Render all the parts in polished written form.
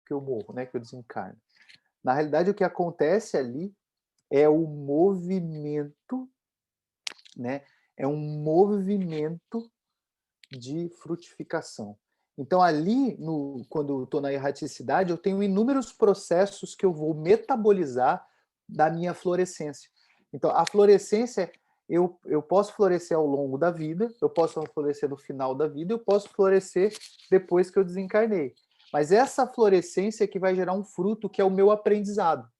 que eu morro, né, que eu desencarno. Na realidade, o que acontece ali é o movimento, né? É um movimento de frutificação. Então, ali, quando eu estou na erraticidade, eu tenho inúmeros processos que eu vou metabolizar da minha florescência. Então, a florescência, eu posso florescer ao longo da vida, eu posso florescer no final da vida, eu posso florescer depois que eu desencarnei. Mas essa florescência é que vai gerar um fruto, que é o meu aprendizado.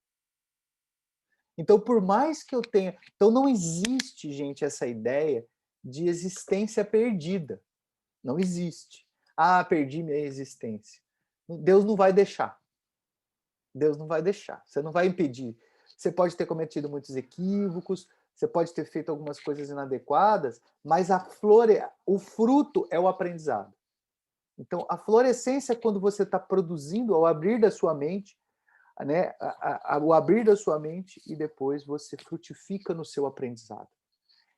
Então, por mais que eu tenha... Então, não existe, gente, essa ideia de existência perdida. Não existe. Ah, perdi minha existência. Deus não vai deixar. Deus não vai deixar. Você não vai impedir. Você pode ter cometido muitos equívocos, você pode ter feito algumas coisas inadequadas, mas o fruto é o aprendizado. Então, a florescência é quando você está produzindo, ao abrir da sua mente, né, o abrir da sua mente, e depois você frutifica no seu aprendizado.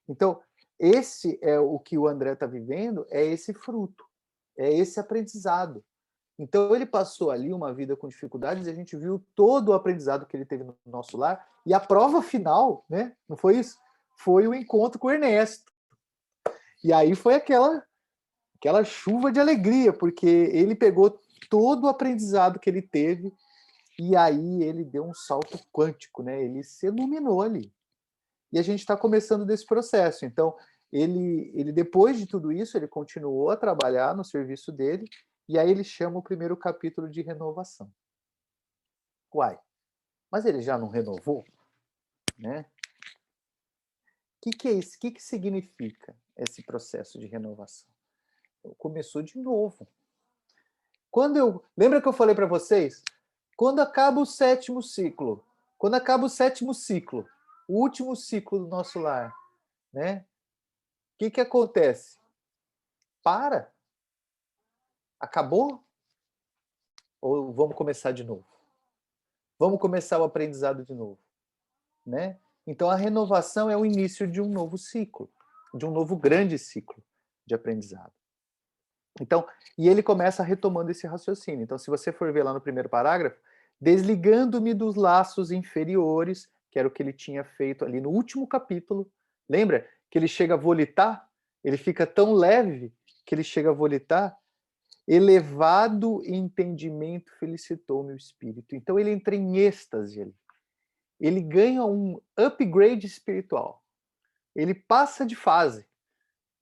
Então, esse é o que o André está vivendo, é esse fruto, é esse aprendizado. Então, ele passou ali uma vida com dificuldades, e a gente viu todo o aprendizado que ele teve no nosso lar, e a prova final, né, não foi isso? Foi o encontro com o Ernesto. E aí foi aquela chuva de alegria, porque ele pegou todo o aprendizado que ele teve, e aí ele deu um salto quântico, né? Ele se iluminou ali. E a gente está começando desse processo. Então, ele depois de tudo isso, ele continuou a trabalhar no serviço dele, e aí ele chama o primeiro capítulo de renovação. Uai, mas ele já não renovou? Né? O que é isso? O que significa esse processo de renovação? Começou de novo. Lembra que eu falei para vocês? Quando acaba o sétimo ciclo, o último ciclo do nosso lar, né? O que acontece? Para? Acabou? Ou vamos começar de novo? Vamos começar o aprendizado de novo, né? Então, a renovação é o início de um novo ciclo, de um novo grande ciclo de aprendizado. Então, e ele começa retomando esse raciocínio. Então, se você for ver lá no primeiro parágrafo, desligando-me dos laços inferiores, que era o que ele tinha feito ali no último capítulo. Lembra que ele chega a volitar? Ele fica tão leve que ele chega a volitar. Elevado entendimento felicitou meu espírito. Então ele entra em êxtase ali. Ele ganha um upgrade espiritual. Ele passa de fase.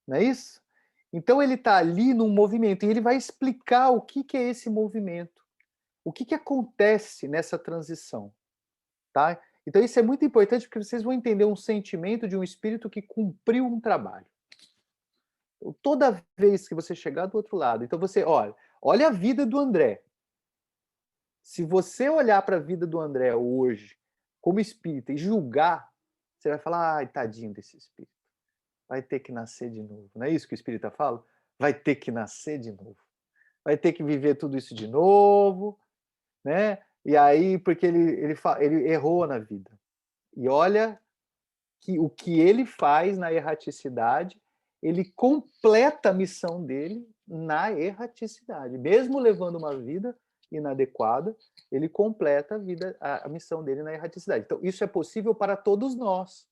Não é isso? Então ele está ali num movimento, e ele vai explicar o que é esse movimento. O que acontece nessa transição. Tá? Então isso é muito importante, porque vocês vão entender um sentimento de um espírito que cumpriu um trabalho. Toda vez que você chegar do outro lado, então você, olha a vida do André. Se você olhar para a vida do André hoje, como espírita, e julgar, você vai falar, ai, tadinho desse espírito. Vai ter que nascer de novo. Não é isso que o espírita fala? Vai ter que nascer de novo. Vai ter que viver tudo isso de novo, né? E aí, porque ele errou na vida. E olha que o que ele faz na erraticidade, ele completa a missão dele na erraticidade. Mesmo levando uma vida inadequada, ele completa a missão dele na erraticidade. Então, isso é possível para todos nós.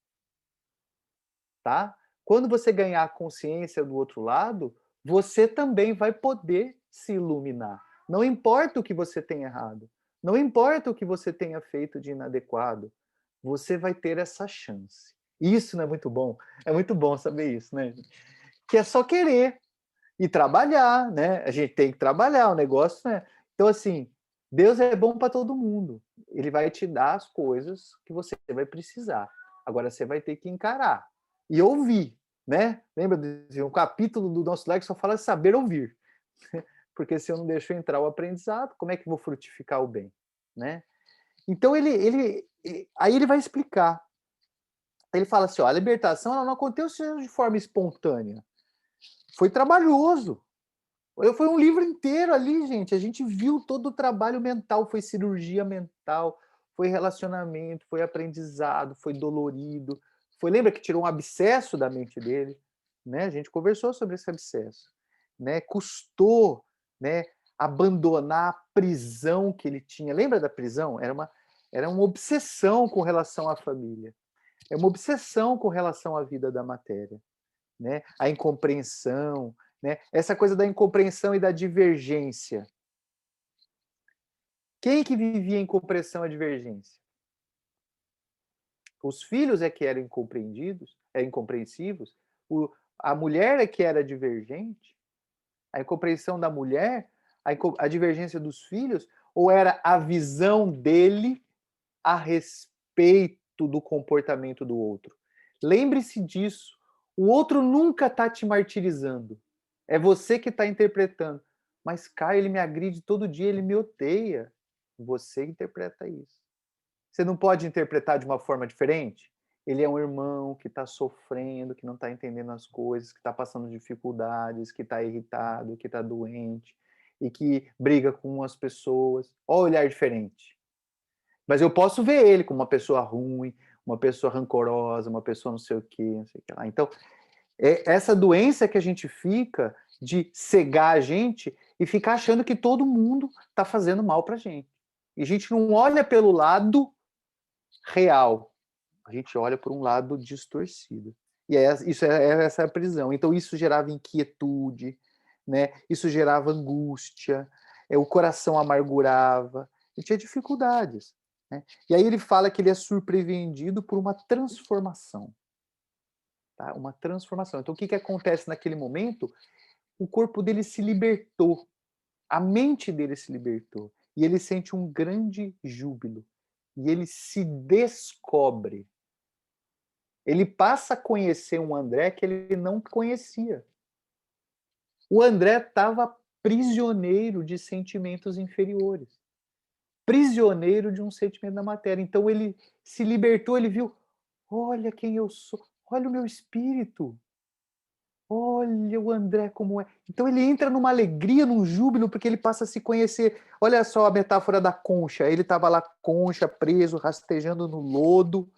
Tá? Quando você ganhar consciência do outro lado, você também vai poder se iluminar. Não importa o que você tenha errado, não importa o que você tenha feito de inadequado, você vai ter essa chance. Isso não é muito bom? É muito bom saber isso, né? Que é só querer e trabalhar, né? A gente tem que trabalhar, o negócio, né? Então, assim, Deus é bom para todo mundo. Ele vai te dar as coisas que você vai precisar. Agora, você vai ter que encarar e ouvir, né? Lembra de um capítulo do nosso lar que só fala saber ouvir. Porque se eu não deixo entrar o aprendizado, como é que eu vou frutificar o bem, né? Então, aí ele vai explicar. Ele fala assim, a libertação ela não aconteceu de forma espontânea. Foi trabalhoso. Foi um livro inteiro ali, gente. A gente viu todo o trabalho mental. Foi cirurgia mental, foi relacionamento, foi aprendizado, foi dolorido. Lembra que tirou um abscesso da mente dele? Né? A gente conversou sobre esse abscesso. Né? Custou, né? abandonar a prisão que ele tinha. Lembra da prisão? Era uma obsessão com relação à família. É uma obsessão com relação à vida da matéria, né? A incompreensão, né? Essa coisa da incompreensão e da divergência. Quem que vivia incompreensão e divergência? Os filhos é que eram incompreendidos, incompreensivos, a mulher é que era divergente, a incompreensão da mulher, a divergência dos filhos, ou era a visão dele a respeito do comportamento do outro? Lembre-se disso. O outro nunca está te martirizando. É você que está interpretando. Mas, Caio, ele me agride todo dia, ele me odeia. Você interpreta isso. Você não pode interpretar de uma forma diferente? Ele é um irmão que está sofrendo, que não está entendendo as coisas, que está passando dificuldades, que está irritado, que está doente e que briga com as pessoas. Olha o olhar diferente. Mas eu posso ver ele como uma pessoa ruim, uma pessoa rancorosa, uma pessoa não sei o quê, não sei o que lá. Então, é essa doença que a gente fica de cegar a gente e ficar achando que todo mundo está fazendo mal para a gente. E a gente não olha pelo lado real, a gente olha por um lado distorcido. E essa é a prisão. Então isso gerava inquietude, né? Isso gerava angústia, o coração amargurava, e tinha dificuldades. Né? E aí ele fala que ele é surpreendido por uma transformação. Tá? Uma transformação. Então o que acontece naquele momento? O corpo dele se libertou, a mente dele se libertou, e ele sente um grande júbilo. E ele se descobre. Ele passa a conhecer um André que ele não conhecia. O André estava prisioneiro de sentimentos inferiores. Prisioneiro de um sentimento da matéria. Então ele se libertou, ele viu, olha quem eu sou, olha o meu espírito. Olha o André como é. Então ele entra numa alegria, num júbilo, porque ele passa a se conhecer. Olha só a metáfora da concha. Ele estava lá, concha, preso, rastejando no lodo.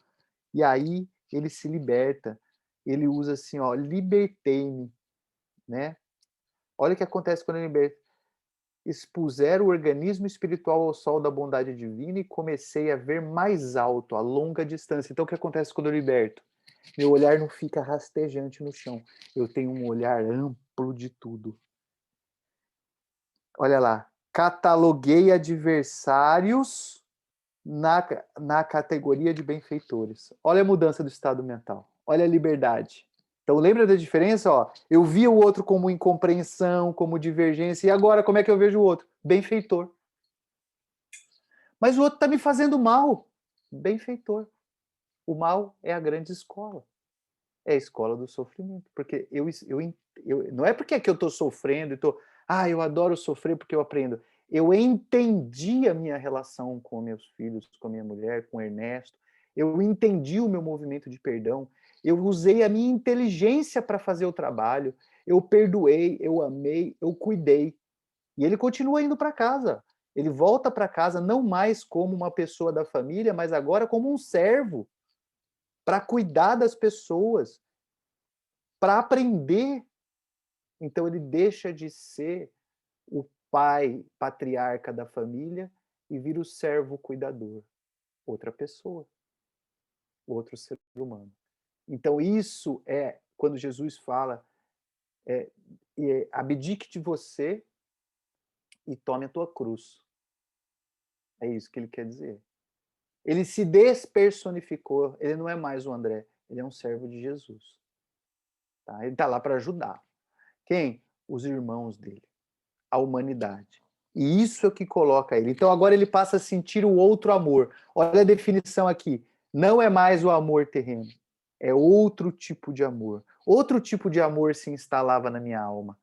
E aí ele se liberta. Ele usa assim, ó, libertei-me, né? Olha o que acontece quando ele liberta. Expuser o organismo espiritual ao sol da bondade divina e comecei a ver mais alto, a longa distância. Então o que acontece quando eu liberto? Meu olhar não fica rastejante no chão. Eu tenho um olhar amplo de tudo. Olha lá. Cataloguei adversários na categoria de benfeitores. Olha a mudança do estado mental. Olha a liberdade. Então lembra da diferença? Ó, eu via o outro como incompreensão, como divergência, e agora como é que eu vejo o outro? Benfeitor. Mas o outro está me fazendo mal. Benfeitor. O mal é a grande escola. É a escola do sofrimento. Porque não é porque é que eu estou sofrendo e estou. Eu adoro sofrer porque eu aprendo. Eu entendi a minha relação com meus filhos, com a minha mulher, com o Ernesto. Eu entendi o meu movimento de perdão. Eu usei a minha inteligência para fazer o trabalho. Eu perdoei, eu amei, eu cuidei. E ele continua indo para casa. Ele volta para casa não mais como uma pessoa da família, mas agora como um servo para cuidar das pessoas, para aprender. Então ele deixa de ser o pai patriarca da família e vira o servo cuidador, outra pessoa, outro ser humano. Então isso é quando Jesus fala, abdique de você e tome a tua cruz. É isso que ele quer dizer. Ele se despersonificou, ele não é mais o André, ele é um servo de Jesus. Tá? Ele está lá para ajudar. Quem? Os irmãos dele, a humanidade. E isso é o que coloca ele. Então agora ele passa a sentir o outro amor. Olha a definição aqui. Não é mais o amor terreno, é outro tipo de amor. Outro tipo de amor se instalava na minha alma.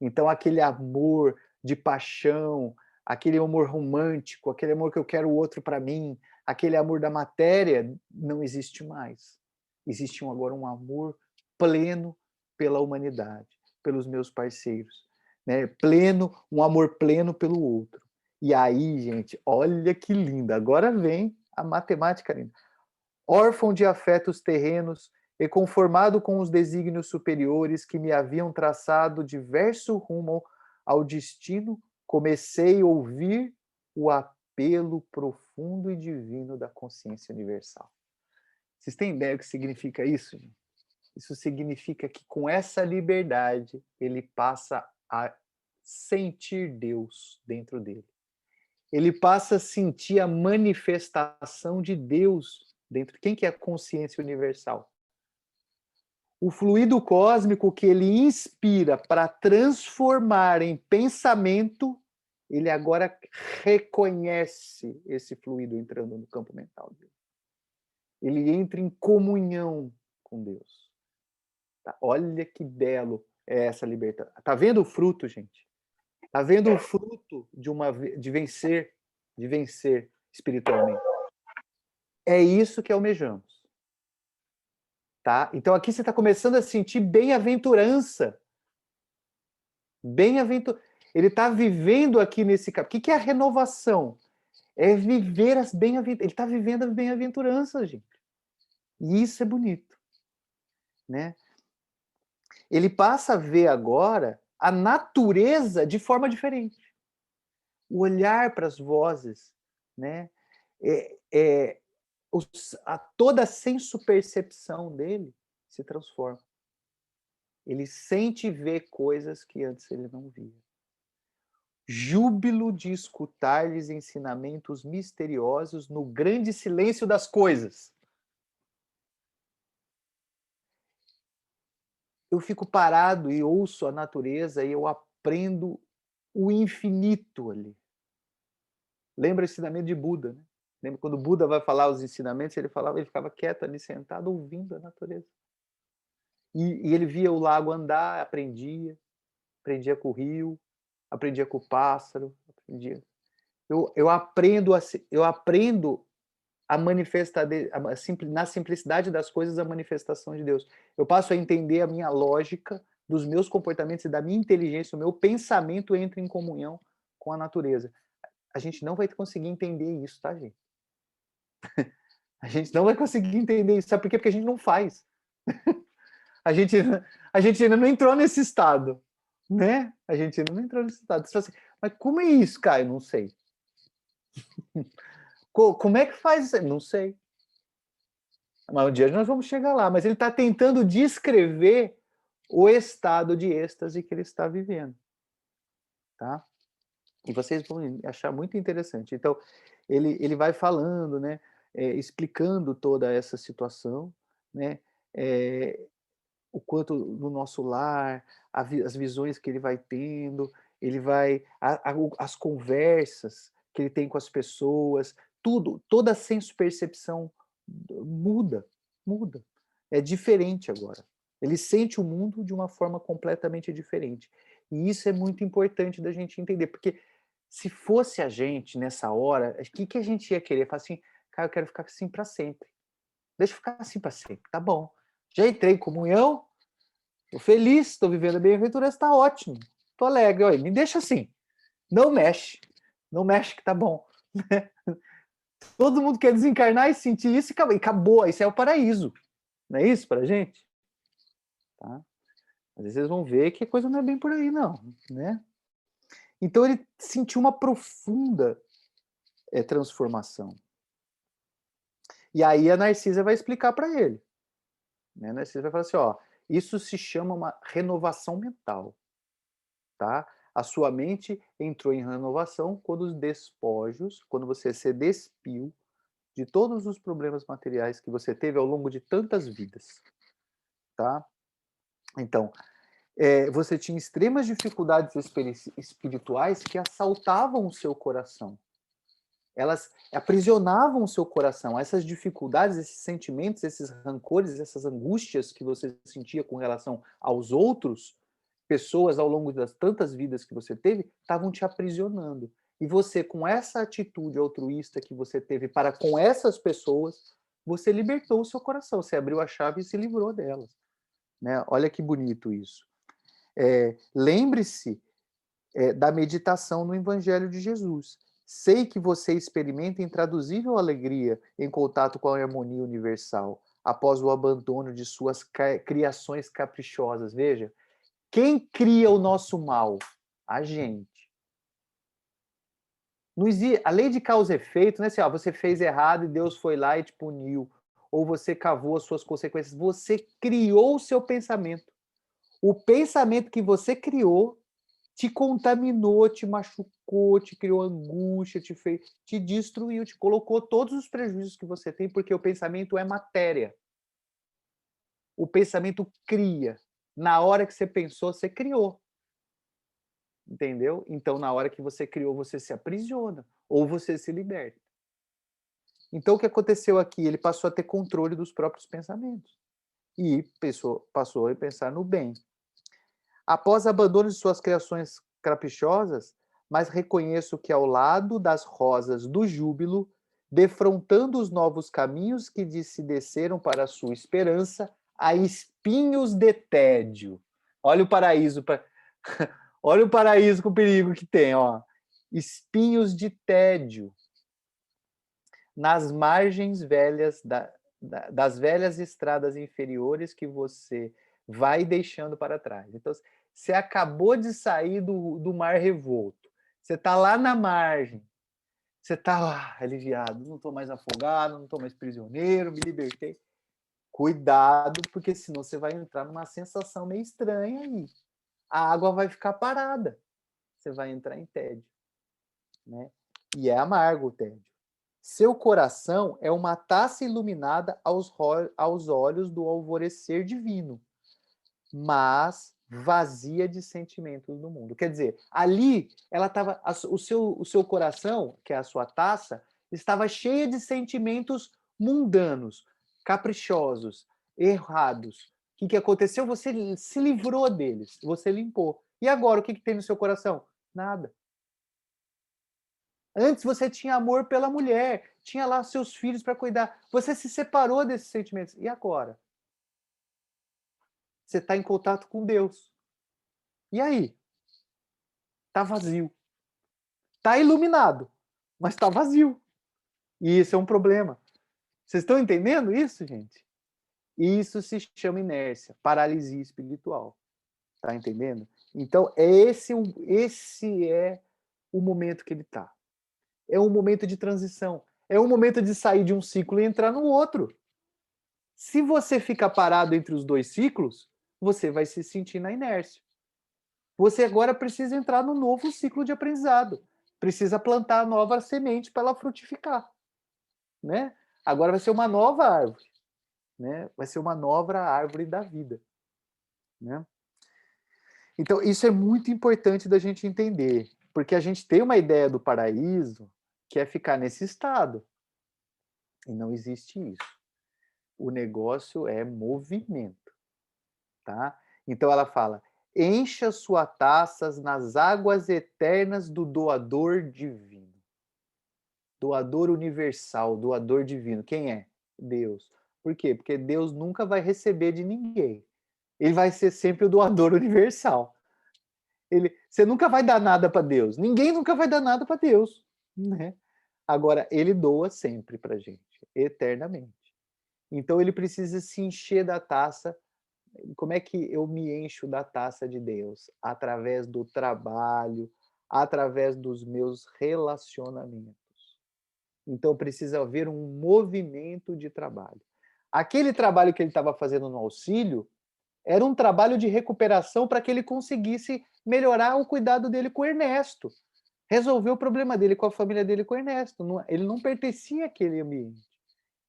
Então aquele amor de paixão, aquele amor romântico, aquele amor que eu quero o outro para mim, aquele amor da matéria, não existe mais. Existe agora um amor pleno pela humanidade, pelos meus parceiros, né? Pleno, um amor pleno pelo outro. E aí, gente, olha que linda. Agora vem a matemática linda. Órfão de afetos terrenos e conformado com os desígnios superiores que me haviam traçado diverso rumo ao destino comecei a ouvir o apelo profundo e divino da consciência universal. Vocês têm ideia do que significa isso, gente? Isso significa que com essa liberdade ele passa a sentir Deus dentro dele. Ele passa a sentir a manifestação de Deus dentro. Quem que é a consciência universal? O fluido cósmico que ele inspira para transformar em pensamento, ele agora reconhece esse fluido entrando no campo mental dele. Ele entra em comunhão com Deus. Tá? Olha que belo é essa libertação. Tá vendo o fruto, gente? Tá vendo o fruto de vencer espiritualmente? É isso que almejamos. Tá? Então aqui você está começando a sentir bem-aventurança. Ele está vivendo aqui nesse capítulo. O que é a renovação? É viver as bem-aventuranças. Ele está vivendo as bem-aventuranças, gente. E isso é bonito. Né? Ele passa a ver agora a natureza de forma diferente. O olhar para as vozes, né? Toda a senso-percepção dele se transforma. Ele sente e vê coisas que antes ele não via. Júbilo de escutar-lhes ensinamentos misteriosos no grande silêncio das coisas. Eu fico parado e ouço a natureza e eu aprendo o infinito ali. Lembra o ensinamento de Buda, né? Lembra quando Buda vai falar os ensinamentos, ele ficava quieto ali, sentado, ouvindo a natureza. E ele via o lago andar, aprendia com o rio, aprendia com o pássaro, aprendia. Eu aprendo a manifestar, na simplicidade das coisas, a manifestação de Deus. Eu passo a entender a minha lógica dos meus comportamentos e da minha inteligência, o meu pensamento entra em comunhão com a natureza. A gente não vai conseguir entender isso, tá, gente? A gente não vai conseguir entender isso. Sabe por quê? Porque a gente não faz. A gente ainda não entrou nesse estado, né? A gente ainda não entrou nesse estado. Você fala assim, mas como é isso, cara? Eu não sei. Como é que faz isso? Não sei. Mas um dia nós vamos chegar lá. Mas ele está tentando descrever o estado de êxtase que ele está vivendo. Tá? E vocês vão achar muito interessante. Então, ele vai falando, né? Explicando toda essa situação, né? O quanto no nosso lar, as visões que ele vai tendo, ele vai as conversas que ele tem com as pessoas, toda a senso-percepção muda. É diferente agora. Ele sente o mundo de uma forma completamente diferente. E isso é muito importante da gente entender, porque se fosse a gente nessa hora, o que a gente ia querer? Falar assim, cara, eu quero ficar assim para sempre. Deixa eu ficar assim para sempre, tá bom. Já entrei em comunhão, estou feliz, estou vivendo a bem-aventurança, está ótimo, estou alegre. Olha, me deixa assim, não mexe que tá bom. Todo mundo quer desencarnar e sentir isso e acabou, isso é o paraíso. Não é isso para gente? Tá? Às vezes vocês vão ver que a coisa não é bem por aí, não. Né? Então ele sentiu uma profunda transformação. E aí a Narcisa vai explicar para ele. Né? A Narcisa vai falar assim, ó, isso se chama uma renovação mental. Tá? A sua mente entrou em renovação quando você se despiu de todos os problemas materiais que você teve ao longo de tantas vidas. Tá? Então, você tinha extremas dificuldades espirituais que assaltavam o seu coração. Elas aprisionavam o seu coração. Essas dificuldades, esses sentimentos, esses rancores, essas angústias que você sentia com relação aos outros, pessoas ao longo das tantas vidas que você teve, estavam te aprisionando. E você, com essa atitude altruísta que você teve para com essas pessoas, você libertou o seu coração, você abriu a chave e se livrou delas. Né? Olha que bonito isso. Lembre-se da meditação no Evangelho de Jesus. Sei que você experimenta intraduzível alegria em contato com a harmonia universal, após o abandono de suas criações caprichosas. Veja, quem cria o nosso mal? A gente. Não existe, a lei de causa e efeito, não é assim, ó, você fez errado e Deus foi lá e te puniu, ou você cavou as suas consequências. Você criou o seu pensamento. O pensamento que você criou te contaminou, te machucou, te criou angústia, te destruiu, te colocou todos os prejuízos que você tem, porque o pensamento é matéria. O pensamento cria. Na hora que você pensou, você criou. Entendeu? Então, na hora que você criou, você se aprisiona ou você se liberta. Então, o que aconteceu aqui? Ele passou a ter controle dos próprios pensamentos e passou a pensar no bem. Após abandono de suas criações caprichosas, mas reconheço que ao lado das rosas do júbilo, defrontando os novos caminhos que se desceram para a sua esperança, há espinhos de tédio. Olha o paraíso, olha o paraíso com o perigo que tem, ó. Espinhos de tédio nas margens velhas das velhas estradas inferiores que você vai deixando para trás. Então, você acabou de sair do mar revolto, você está lá na margem, você está aliviado, não estou mais afogado, não estou mais prisioneiro, me libertei. Cuidado, porque senão você vai entrar numa sensação meio estranha aí. A água vai ficar parada, você vai entrar em tédio, né? E é amargo o tédio. Seu coração é uma taça iluminada aos olhos do alvorecer divino, mas vazia de sentimentos do mundo. Quer dizer, ali ela estava, o seu coração, que é a sua taça, estava cheia de sentimentos mundanos, caprichosos, errados. O que aconteceu? Você se livrou deles, você limpou. E agora, o que tem no seu coração? Nada. Antes você tinha amor pela mulher, tinha lá seus filhos para cuidar. Você se separou desses sentimentos. E agora? Você está em contato com Deus. E aí? Está vazio. Está iluminado, mas está vazio. E isso é um problema. Vocês estão entendendo isso, gente? Isso se chama inércia, paralisia espiritual. Tá entendendo? Então, esse é o momento que ele está. É um momento de transição. É um momento de sair de um ciclo e entrar no outro. Se você fica parado entre os dois ciclos, você vai se sentir na inércia. Você agora precisa entrar no novo ciclo de aprendizado. Precisa plantar a nova semente para ela frutificar, né? Agora vai ser uma nova árvore, né? Vai ser uma nova árvore da vida, né? Então, isso é muito importante da gente entender, porque a gente tem uma ideia do paraíso que é ficar nesse estado. E não existe isso. O negócio é movimento, tá? Então ela fala: encha sua taças nas águas eternas do doador divino. Doador universal, doador divino. Quem é? Deus. Por quê? Porque Deus nunca vai receber de ninguém. Ele vai ser sempre o doador universal. Você nunca vai dar nada para Deus. Ninguém nunca vai dar nada para Deus, né? Agora, ele doa sempre para gente, eternamente. Então, ele precisa se encher da taça. Como é que eu me encho da taça de Deus? Através do trabalho, através dos meus relacionamentos. Então precisa haver um movimento de trabalho. Aquele trabalho que ele estava fazendo no auxílio era um trabalho de recuperação para que ele conseguisse melhorar o cuidado dele com o Ernesto, resolver o problema dele com a família dele com o Ernesto. Ele não pertencia àquele ambiente.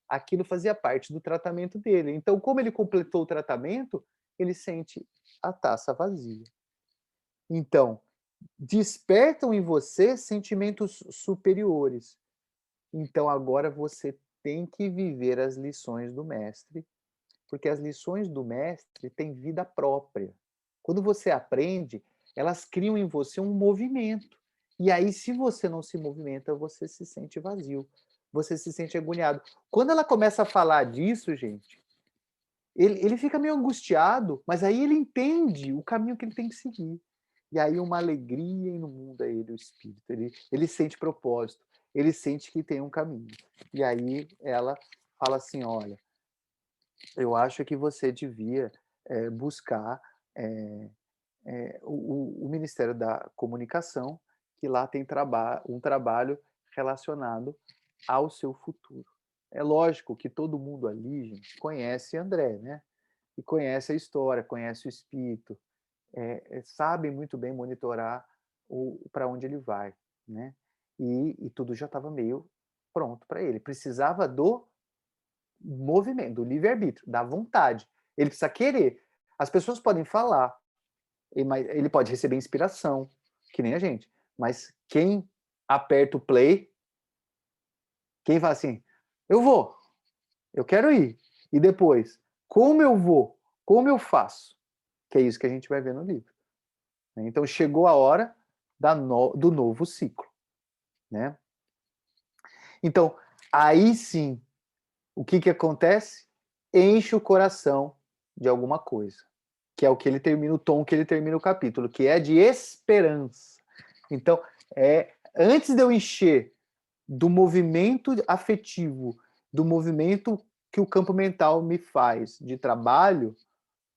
Aquilo fazia parte do tratamento dele. Então, como ele completou o tratamento, ele sente a taça vazia. Então, despertam em você sentimentos superiores. Então, agora você tem que viver as lições do mestre, porque as lições do mestre têm vida própria. Quando você aprende, elas criam em você um movimento. E aí, se você não se movimenta, você se sente vazio, você se sente agoniado. Quando ela começa a falar disso, gente, ele fica meio angustiado, mas aí ele entende o caminho que ele tem que seguir. E aí uma alegria inunda ele, o espírito. Ele sente propósito, ele sente que tem um caminho. E aí ela fala assim, olha, eu acho que você devia buscar o Ministério da Comunicação, que lá tem um trabalho relacionado ao seu futuro. É lógico que todo mundo ali, gente, conhece André, né? E conhece a história, conhece o espírito, sabe muito bem monitorar para onde ele vai, né? E tudo já estava meio pronto para ele. Precisava do movimento, do livre-arbítrio, da vontade. Ele precisa querer. As pessoas podem falar, ele pode receber inspiração, que nem a gente, mas quem aperta o play, quem fala assim, eu quero ir, e depois, como eu vou, como eu faço, que é isso que a gente vai ver no livro. Então chegou a hora do novo ciclo, né? Então, aí sim, o que acontece? Enche o coração de alguma coisa, que é o que ele termina, o tom que ele termina o capítulo, que é de esperança. Então, antes de eu encher do movimento afetivo, do movimento que o campo mental me faz de trabalho,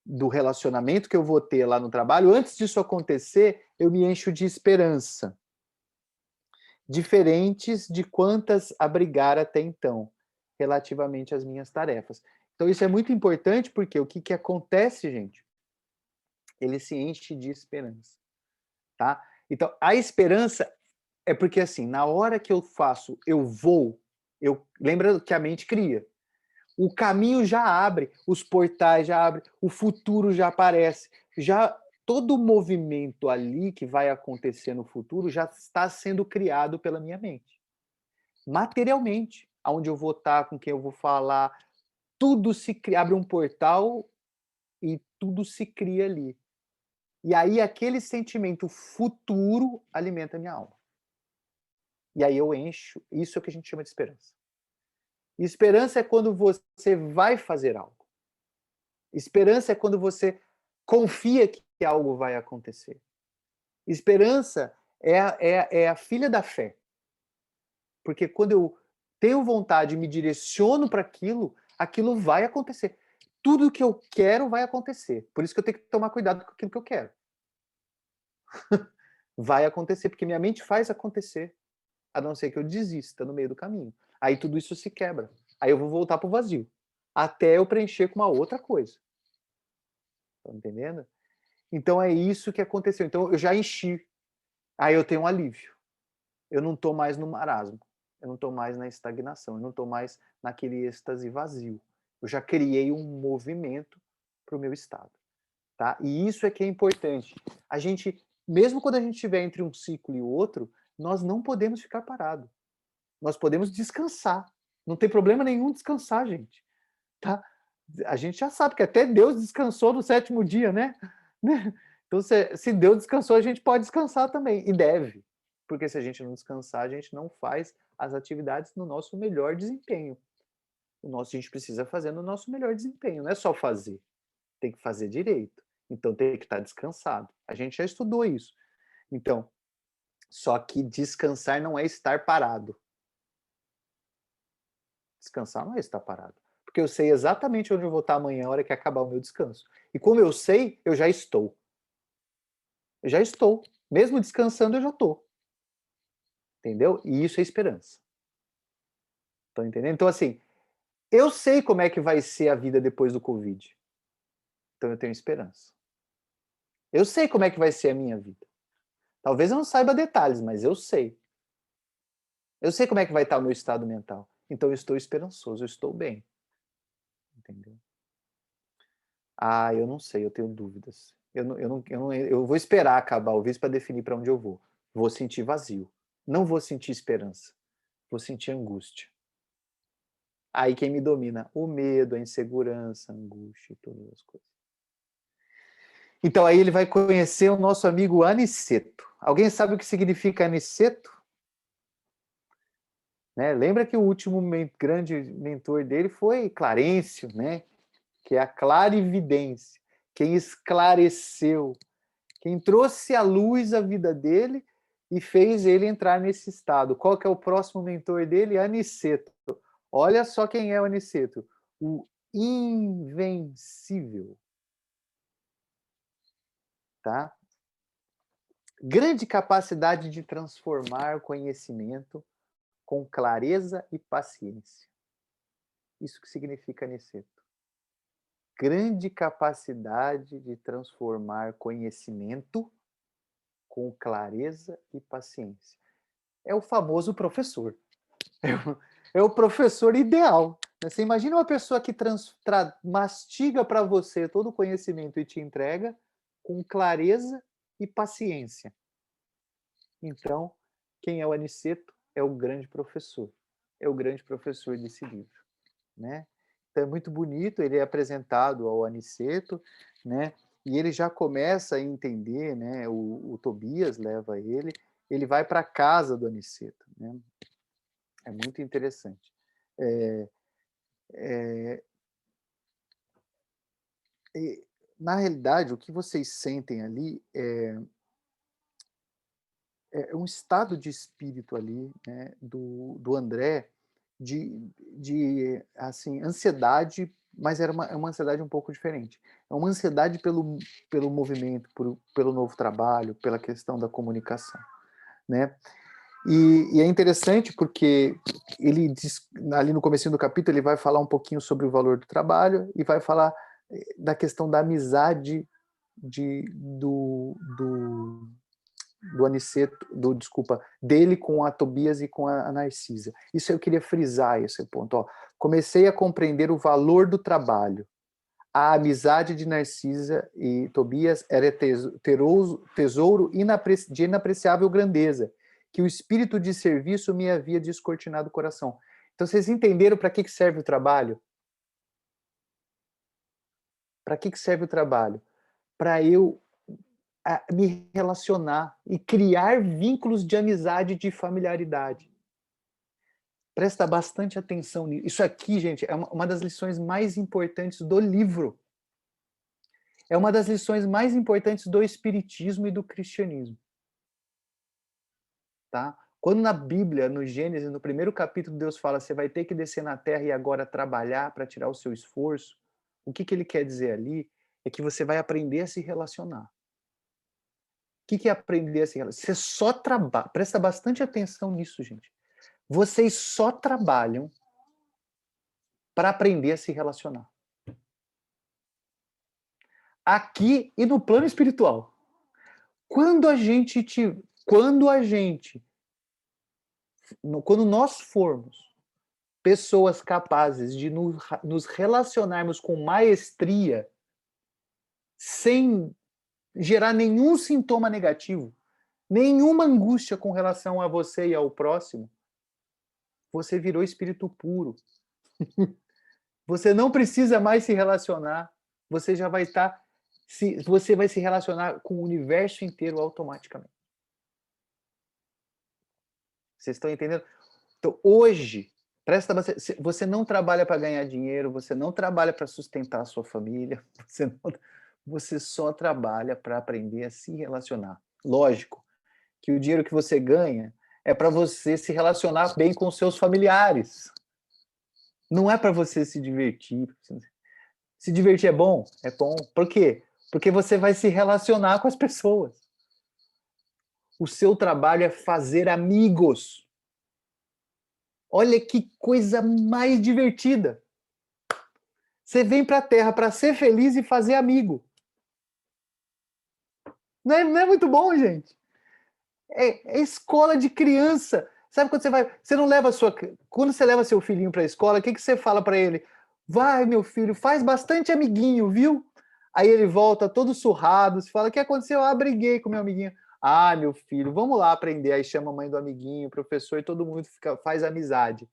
do relacionamento que eu vou ter lá no trabalho, antes disso acontecer, eu me encho de esperança, diferentes de quantas abrigar até então, relativamente às minhas tarefas. Então isso é muito importante porque o que acontece, gente? Ele se enche de esperança, tá? Então a esperança é porque assim, na hora que eu faço, lembra que a mente cria. O caminho já abre, os portais já abrem, o futuro já aparece, já todo o movimento ali que vai acontecer no futuro já está sendo criado pela minha mente. Materialmente, aonde eu vou estar, com quem eu vou falar, tudo se cria, abre um portal e tudo se cria ali. E aí aquele sentimento futuro alimenta a minha alma. E aí eu encho, isso é o que a gente chama de esperança. Esperança é quando você vai fazer algo. Esperança é quando você confia que algo vai acontecer. Esperança é a filha da fé. Porque quando eu tenho vontade e me direciono para aquilo, aquilo vai acontecer. Tudo que eu quero vai acontecer. Por isso que eu tenho que tomar cuidado com aquilo que eu quero. Vai acontecer, porque minha mente faz acontecer. A não ser que eu desista no meio do caminho. Aí tudo isso se quebra. Aí eu vou voltar para o vazio. Até eu preencher com uma outra coisa. Tá entendendo? Então é isso que aconteceu. Então eu já enchi. Aí eu tenho um alívio. Eu não estou mais no marasmo. Eu não estou mais na estagnação. Eu não estou mais naquele êxtase vazio. Eu já criei um movimento para o meu estado. Tá? E isso é que é importante. A gente, mesmo quando a gente estiver entre um ciclo e o outro, nós não podemos ficar parado. Nós podemos descansar. Não tem problema nenhum descansar, gente. Tá? A gente já sabe que até Deus descansou no 7º dia, né? Então, se Deus descansou, a gente pode descansar também. E deve. Porque se a gente não descansar, a gente não faz as atividades no nosso melhor desempenho. A gente precisa fazer no nosso melhor desempenho. Não é só fazer. Tem que fazer direito. Então, tem que estar descansado. A gente já estudou isso. Então, só que descansar não é estar parado. Descansar não é estar parado. Porque eu sei exatamente onde eu vou estar amanhã, a hora que acabar o meu descanso. E como eu sei, eu já estou. Eu já estou. Mesmo descansando, eu já estou. Entendeu? E isso é esperança. Estão entendendo? Então, assim, eu sei como é que vai ser a vida depois do Covid. Então, eu tenho esperança. Eu sei como é que vai ser a minha vida. Talvez eu não saiba detalhes, mas eu sei. Eu sei como é que vai estar o meu estado mental. Então, eu estou esperançoso, eu estou bem. Entendeu? Ah, eu não sei, eu tenho dúvidas. Eu vou esperar acabar o vício para definir para onde eu vou. Vou sentir vazio. Não vou sentir esperança. Vou sentir angústia. Aí quem me domina? O medo, a insegurança, a angústia e todas as coisas. Então aí ele vai conhecer o nosso amigo Aniceto. Alguém sabe o que significa Aniceto? Né? Lembra que o último grande mentor dele foi Clarencio, né? Que é a clarividência. Quem esclareceu, quem trouxe à luz a vida dele e fez ele entrar nesse estado. Qual que é o próximo mentor dele? Aniceto. Olha só quem é o Aniceto. O invencível. Tá? Grande capacidade de transformar conhecimento com clareza e paciência. Isso que significa Aniceto. Grande capacidade de transformar conhecimento com clareza e paciência. É o famoso professor. É o professor ideal. Você imagina uma pessoa que mastiga para você todo o conhecimento e te entrega com clareza e paciência. Então, quem é o Aniceto? É o grande professor. É o grande professor desse livro, né? Então é muito bonito, ele é apresentado ao Aniceto, né? E ele já começa a entender, né? O Tobias leva ele vai para a casa do Aniceto, né? É muito interessante. Na realidade, o que vocês sentem ali é um estado de espírito ali, né, do André, de assim, ansiedade, mas é uma ansiedade um pouco diferente. É uma ansiedade pelo movimento, pelo novo trabalho, pela questão da comunicação, né? E é interessante porque ele diz, ali no comecinho do capítulo, ele vai falar um pouquinho sobre o valor do trabalho e vai falar da questão da amizade do Aniceto, desculpa, dele com a Tobias e com a Narcisa. Isso eu queria frisar esse ponto. Ó. Comecei a compreender o valor do trabalho. A amizade de Narcisa e Tobias era tesouro de inapreciável grandeza, que o espírito de serviço me havia descortinado o coração. Então, vocês entenderam para que serve o trabalho? Para que serve o trabalho? Para eu me relacionar e criar vínculos de amizade e de familiaridade. Presta bastante atenção nisso. Isso aqui, gente, é uma das lições mais importantes do livro. É uma das lições mais importantes do espiritismo e do cristianismo. Tá? Quando na Bíblia, no Gênesis, no primeiro capítulo, Deus fala, você vai ter que descer na terra e agora trabalhar para tirar o seu esforço, o que ele quer dizer ali é que você vai aprender a se relacionar. O que é aprender a se relacionar? Você só trabalha, presta bastante atenção nisso, gente. Vocês só trabalham para aprender a se relacionar. Aqui e no plano espiritual. Quando nós formos pessoas capazes de nos relacionarmos com maestria, sem gerar nenhum sintoma negativo, nenhuma angústia com relação a você e ao próximo, você virou espírito puro. Você não precisa mais se relacionar, você já vai estar, você vai se relacionar com o universo inteiro automaticamente. Vocês estão entendendo? Então, hoje, você não trabalha para ganhar dinheiro, você não trabalha para sustentar a sua família, você só trabalha para aprender a se relacionar. Lógico que o dinheiro que você ganha é para você se relacionar bem com seus familiares. Não é para você se divertir. Se divertir é bom? É bom. Por quê? Porque você vai se relacionar com as pessoas. O seu trabalho é fazer amigos. Olha que coisa mais divertida. Você vem para a Terra para ser feliz e fazer amigo. Não é muito bom, gente? É escola de criança. Sabe quando você vai. Você não leva Quando você leva seu filhinho para a escola, o que você fala para ele? Vai, meu filho, faz bastante amiguinho, viu? Aí ele volta todo surrado, você fala: o que aconteceu? Ah, briguei com meu amiguinho. Ah, meu filho, vamos lá aprender. Aí chama a mãe do amiguinho, o professor, e todo mundo faz amizade.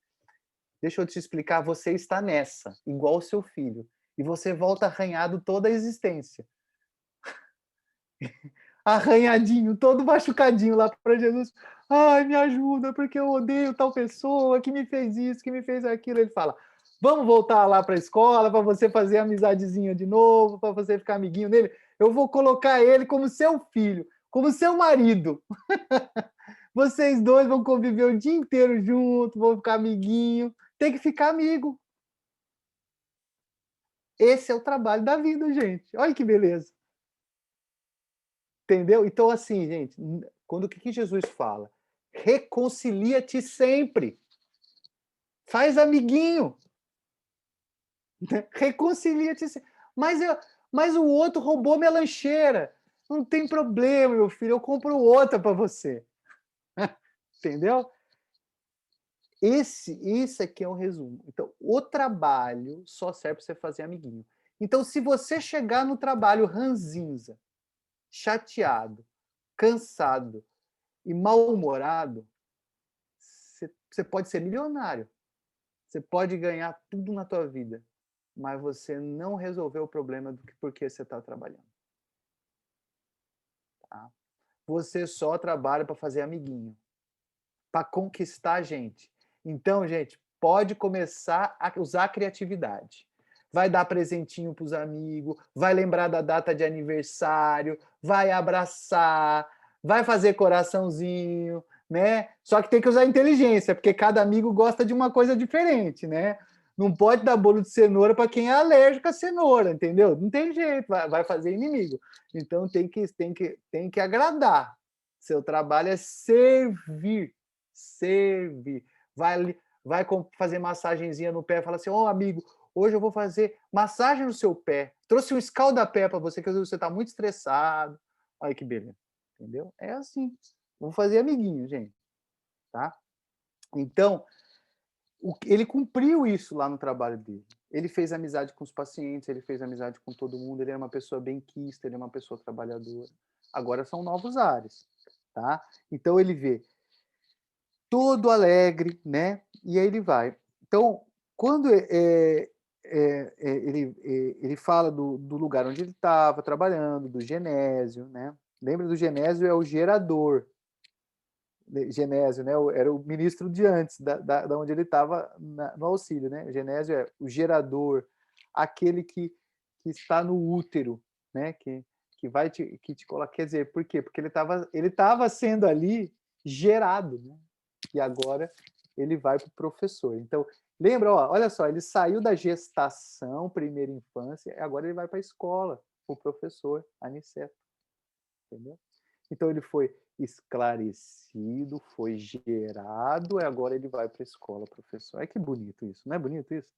Deixa eu te explicar, você está nessa, igual o seu filho. E você volta arranhado toda a existência. Arranhadinho, todo machucadinho lá para Jesus. Ai, me ajuda, porque eu odeio tal pessoa que me fez isso, que me fez aquilo. Ele fala: vamos voltar lá para a escola para você fazer amizadezinha de novo, para você ficar amiguinho dele. Eu vou colocar ele como seu filho, como seu marido. Vocês dois vão conviver o dia inteiro juntos, vão ficar amiguinho. Tem que ficar amigo. Esse é o trabalho da vida, gente. Olha que beleza. Entendeu? Então, assim, gente, quando o que Jesus fala? Reconcilia-te sempre. Faz amiguinho. Reconcilia-te sempre. Mas o outro roubou minha lancheira. Não tem problema, meu filho, eu compro outra para você. Entendeu? Esse aqui é o resumo. Então, o trabalho só serve para você fazer amiguinho. Então, se você chegar no trabalho ranzinza, chateado, cansado e mal-humorado, você pode ser milionário. Você pode ganhar tudo na tua vida, mas você não resolveu o problema do que porque você está trabalhando. Tá? Você só trabalha para fazer amiguinho, para conquistar a gente. Então, gente, pode começar a usar a criatividade. Vai dar presentinho para os amigos, vai lembrar da data de aniversário, vai abraçar, vai fazer coraçãozinho, né? Só que tem que usar inteligência, porque cada amigo gosta de uma coisa diferente, né? Não pode dar bolo de cenoura para quem é alérgico à cenoura, entendeu? Não tem jeito, vai fazer inimigo. Então tem que agradar. Seu trabalho é servir. Servir. Vai fazer massagenzinha no pé, fala assim: ó, amigo, hoje eu vou fazer massagem no seu pé. Trouxe um escalda-pé para você, que às vezes você está muito estressado. Olha que beleza. Entendeu? É assim. Vamos fazer amiguinho, gente. Tá? Então, ele cumpriu isso lá no trabalho dele. Ele fez amizade com os pacientes, ele fez amizade com todo mundo, ele é uma pessoa benquista, ele é uma pessoa trabalhadora. Agora são novos ares, tá? Então ele vê todo alegre, né? E aí ele vai. Então, quando ele fala do lugar onde ele estava trabalhando, do Genésio, né? Lembra do Genésio? É o gerador. Genésio, né? Era o ministro de antes, da onde ele estava no auxílio, né? O Genésio é o gerador, aquele que está no útero, né? Que vai que te coloca. Quer dizer, por quê? Porque ele tava sendo ali gerado, né? E agora ele vai para o professor. Então, lembra, ó, olha só, ele saiu da gestação, primeira infância, e agora ele vai para a escola, o professor Aniceto. Entendeu? Então ele foi esclarecido, foi gerado, e agora ele vai para a escola, professor. Olha que bonito isso, não é bonito isso?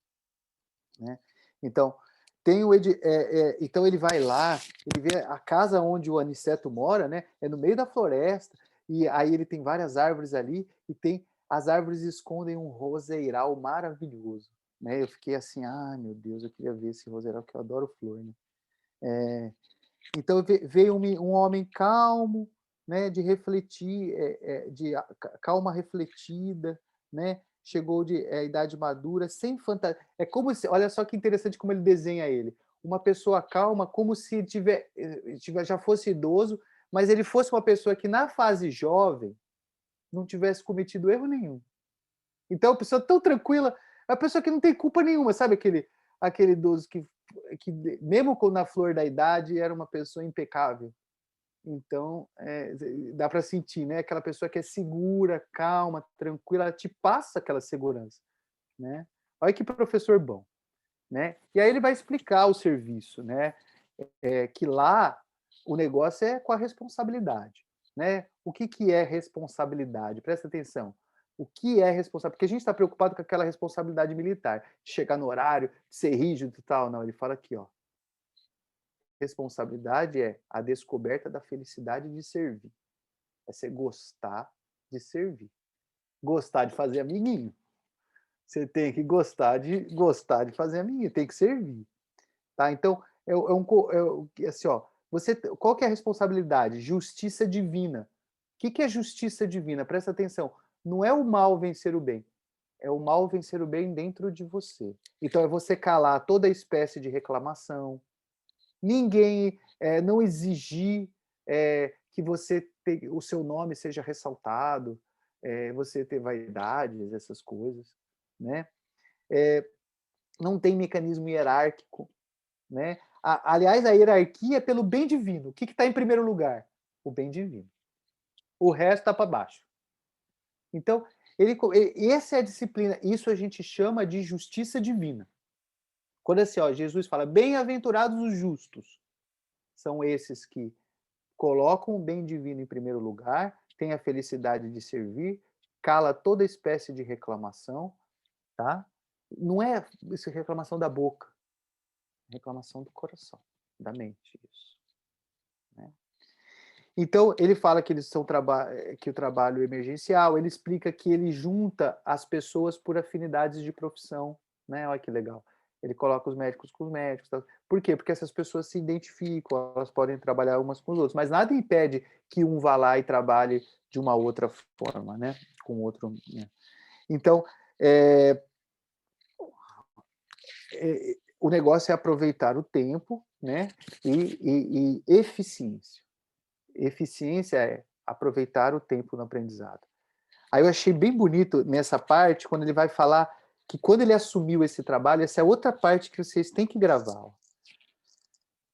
Né? Então, então ele vai lá, ele vê a casa onde o Aniceto mora, né? É no meio da floresta, e aí ele tem várias árvores ali, e as árvores escondem um roseiral maravilhoso. Né? Eu fiquei assim, meu Deus, eu queria ver esse roseiral, que eu adoro flor, né? Então veio um homem calmo, né, de refletir, de calma refletida, né, chegou de idade madura, sem fantasia. É como se, olha só que interessante como ele desenha ele. Uma pessoa calma, como se já fosse idoso, mas ele fosse uma pessoa que na fase jovem não tivesse cometido erro nenhum. Então, a pessoa tão tranquila, é uma pessoa que não tem culpa nenhuma, sabe aquele idoso que mesmo na flor da idade, era uma pessoa impecável. Então, dá para sentir, né? Aquela pessoa que é segura, calma, tranquila, ela te passa aquela segurança, né? Olha que professor bom, né? E aí ele vai explicar o serviço, né? Que lá o negócio é com a responsabilidade, né? O que é responsabilidade? Presta atenção. O que é responsabilidade? Porque a gente está preocupado com aquela responsabilidade militar, de chegar no horário, de ser rígido e tal. Não, ele fala aqui, ó. Responsabilidade é a descoberta da felicidade de servir. É você gostar de servir. Gostar de fazer amiguinho. Você tem que gostar de fazer amiguinho, tem que servir. Tá? Então, assim, ó, qual que é a responsabilidade? Justiça divina. O que é justiça divina? Presta atenção. Não é o mal vencer o bem. É o mal vencer o bem dentro de você. Então, é você calar toda espécie de reclamação. Ninguém, não exigir que o seu nome seja ressaltado, você ter vaidades, essas coisas. Né? Não tem mecanismo hierárquico. Né? Aliás, a hierarquia é pelo bem divino. O que está em primeiro lugar? O bem divino. O resto está para baixo. Então, essa é a disciplina. Isso a gente chama de justiça divina. Quando assim, ó, Jesus fala, bem-aventurados os justos. São esses que colocam o bem divino em primeiro lugar, têm a felicidade de servir, cala toda espécie de reclamação, tá? Não é isso, reclamação da boca, reclamação do coração, da mente, isso, né? Então, ele fala que eles são que o trabalho emergencial, ele explica que ele junta as pessoas por afinidades de profissão, né? Olha que legal. Ele coloca os médicos com os médicos. Tá? Por quê? Porque essas pessoas se identificam, elas podem trabalhar umas com os outros, mas nada impede que um vá lá e trabalhe de uma outra forma, né? Com outro. Né? Então, o negócio é aproveitar o tempo, né? E eficiência. Eficiência é aproveitar o tempo no aprendizado. Aí eu achei bem bonito nessa parte, quando ele vai falar que quando ele assumiu esse trabalho, essa é outra parte que vocês têm que gravar. Ó.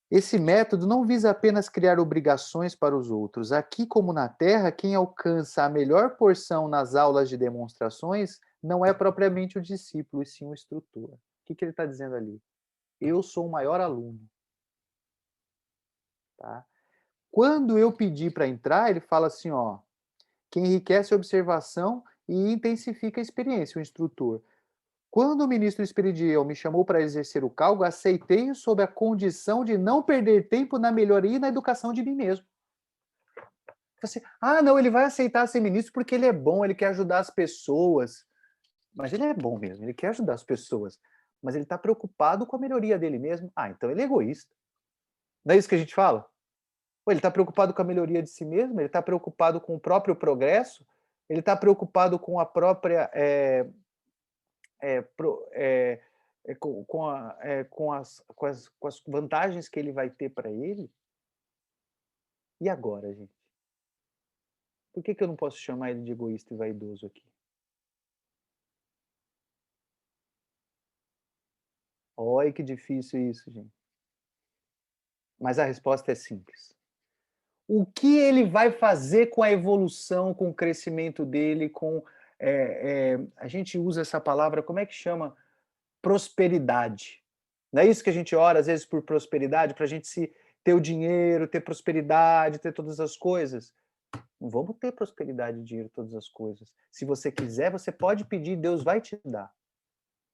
Esse método não visa apenas criar obrigações para os outros. Aqui, como na Terra, quem alcança a melhor porção nas aulas de demonstrações não é propriamente o discípulo, e sim o instrutor. O que ele está dizendo ali? Eu sou o maior aluno. Tá? Quando eu pedi para entrar, ele fala assim, ó, que enriquece a observação e intensifica a experiência, o instrutor. Quando o ministro Esperidião me chamou para exercer o cargo, aceitei-o sob a condição de não perder tempo na melhoria e na educação de mim mesmo. Assim, não, ele vai aceitar ser ministro porque ele é bom, ele quer ajudar as pessoas. Mas ele é bom mesmo, ele quer ajudar as pessoas. Mas ele está preocupado com a melhoria dele mesmo. Então ele é egoísta. Não é isso que a gente fala? Ele está preocupado com a melhoria de si mesmo, ele está preocupado com o próprio progresso, ele está preocupado com a própria com as vantagens que ele vai ter para ele. E agora, gente? Por que eu não posso chamar ele de egoísta e vaidoso aqui? Olha que difícil isso, gente. Mas a resposta é simples. O que ele vai fazer com a evolução, com o crescimento dele, a gente usa essa palavra, como é que chama? Prosperidade. Não é isso que a gente ora, às vezes, por prosperidade, para a gente ter o dinheiro, ter prosperidade, ter todas as coisas? Não vamos ter prosperidade, dinheiro, todas as coisas. Se você quiser, você pode pedir, Deus vai te dar.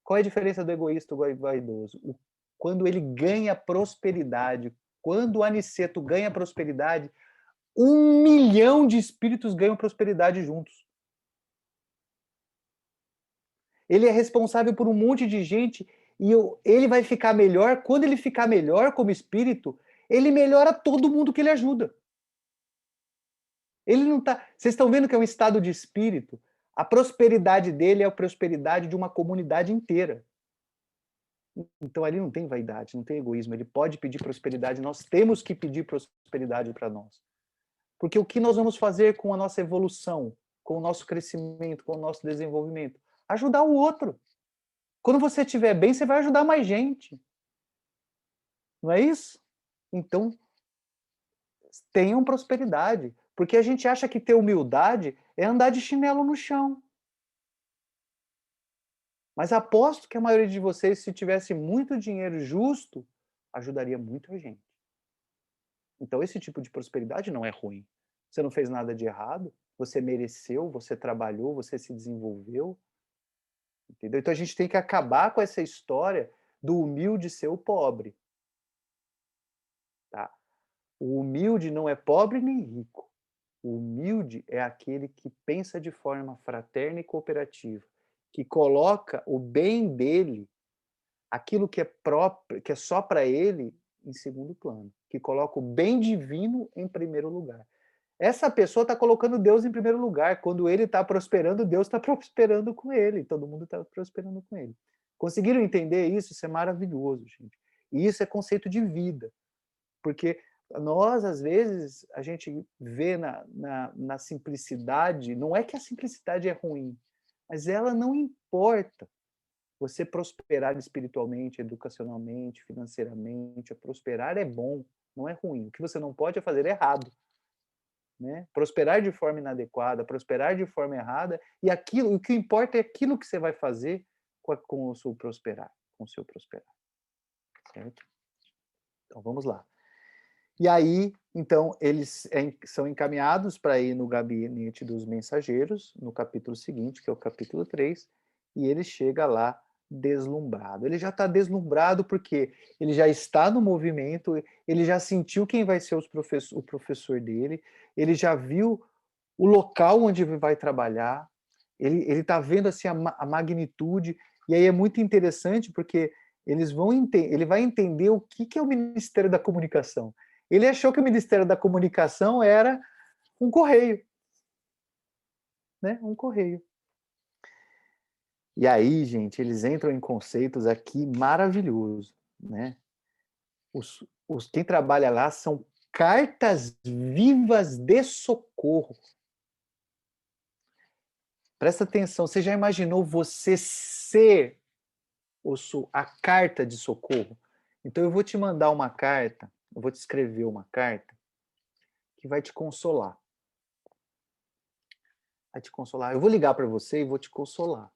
Qual é a diferença do egoísta e do vaidoso? Quando ele ganha prosperidade, quando o aniceto ganha prosperidade, 1 milhão de espíritos ganham prosperidade juntos. Ele é responsável por um monte de gente e ele vai ficar melhor. Quando ele ficar melhor como espírito, ele melhora todo mundo que ele ajuda. Ele não tá. Vocês estão vendo que é um estado de espírito? A prosperidade dele é a prosperidade de uma comunidade inteira. Então ali não tem vaidade, não tem egoísmo. Ele pode pedir prosperidade, nós temos que pedir prosperidade para nós. Porque o que nós vamos fazer com a nossa evolução, com o nosso crescimento, com o nosso desenvolvimento? Ajudar o outro. Quando você estiver bem, você vai ajudar mais gente. Não é isso? Então, tenham prosperidade. Porque a gente acha que ter humildade é andar de chinelo no chão. Mas aposto que a maioria de vocês, se tivesse muito dinheiro justo, ajudaria muita gente. Então, esse tipo de prosperidade não é ruim. Você não fez nada de errado, você mereceu, você trabalhou, você se desenvolveu. Entendeu? Então, a gente tem que acabar com essa história do humilde ser o pobre. Tá? O humilde não é pobre nem rico. O humilde é aquele que pensa de forma fraterna e cooperativa, que coloca o bem dele, aquilo que é próprio, que é só para ele, em segundo plano, que coloca o bem divino em primeiro lugar. Essa pessoa está colocando Deus em primeiro lugar. Quando ele está prosperando, Deus está prosperando com ele. Todo mundo está prosperando com ele. Conseguiram entender isso? Isso é maravilhoso, gente. E isso é conceito de vida. Porque nós, às vezes, a gente vê na simplicidade, não é que a simplicidade é ruim, mas ela não importa. Você prosperar espiritualmente, educacionalmente, financeiramente, prosperar é bom, não é ruim. O que você não pode é fazer errado. Né? Prosperar de forma inadequada, prosperar de forma errada, e aquilo, o que importa é aquilo que você vai fazer com o seu prosperar, com o seu prosperar. Certo? Então vamos lá. E aí, então, eles são encaminhados para ir no gabinete dos mensageiros, no capítulo seguinte, que é o capítulo 3, e ele chega lá deslumbrado. Ele já está deslumbrado porque ele já está no movimento, ele já sentiu quem vai ser o professor dele, ele já viu o local onde ele vai trabalhar, ele está vendo assim, a magnitude, e aí é muito interessante porque ele vai entender o que é o Ministério da Comunicação. Ele achou que o Ministério da Comunicação era um correio, né? Um correio. E aí, gente, eles entram em conceitos aqui maravilhosos, né? Quem trabalha lá são cartas vivas de socorro. Presta atenção, você já imaginou você ser a carta de socorro? Então eu vou te mandar uma carta, eu vou te escrever uma carta que vai te consolar. Vai te consolar. Eu vou ligar para você e vou te consolar.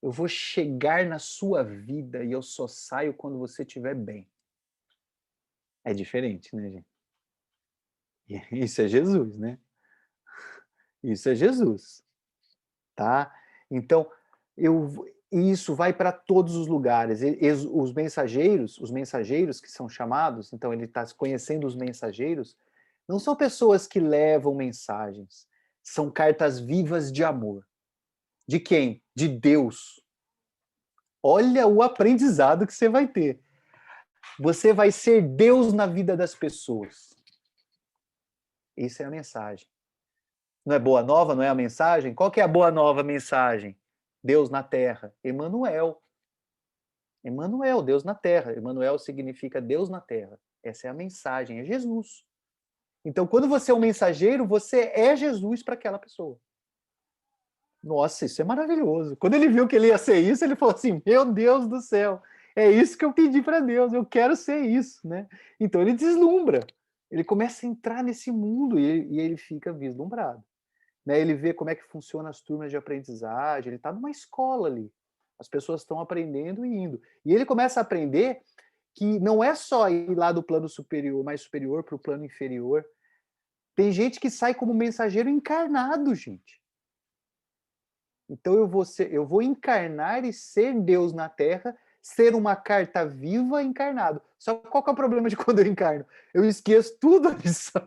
Eu vou chegar na sua vida e eu só saio quando você estiver bem. É diferente, né, gente? Isso é Jesus, né? Isso é Jesus, tá? Então, isso vai para todos os lugares. Os mensageiros que são chamados, então ele está conhecendo os mensageiros, não são pessoas que levam mensagens, são cartas vivas de amor. De quem? De Deus. Olha o aprendizado que você vai ter. Você vai ser Deus na vida das pessoas. Isso é a mensagem. Não é boa nova, não é a mensagem? Qual que é a boa nova mensagem? Deus na terra. Emanuel. Emanuel, Deus na terra. Emanuel significa Deus na terra. Essa é a mensagem, é Jesus. Então, quando você é um mensageiro, você é Jesus para aquela pessoa. Nossa, isso é maravilhoso. Quando ele viu que ele ia ser isso, ele falou assim: meu Deus do céu, é isso que eu pedi para Deus, eu quero ser isso, né? Então ele deslumbra, ele começa a entrar nesse mundo e ele fica vislumbrado. Né? Ele vê como é que funcionam as turmas de aprendizagem, ele está numa escola ali, as pessoas estão aprendendo e indo. E ele começa a aprender que não é só ir lá do plano superior, mais superior, para o plano inferior. Tem gente que sai como mensageiro encarnado, gente. Então eu vou encarnar e ser Deus na Terra, ser uma carta viva encarnado. Só que qual que é o problema de quando eu encarno? Eu esqueço tudo a lição,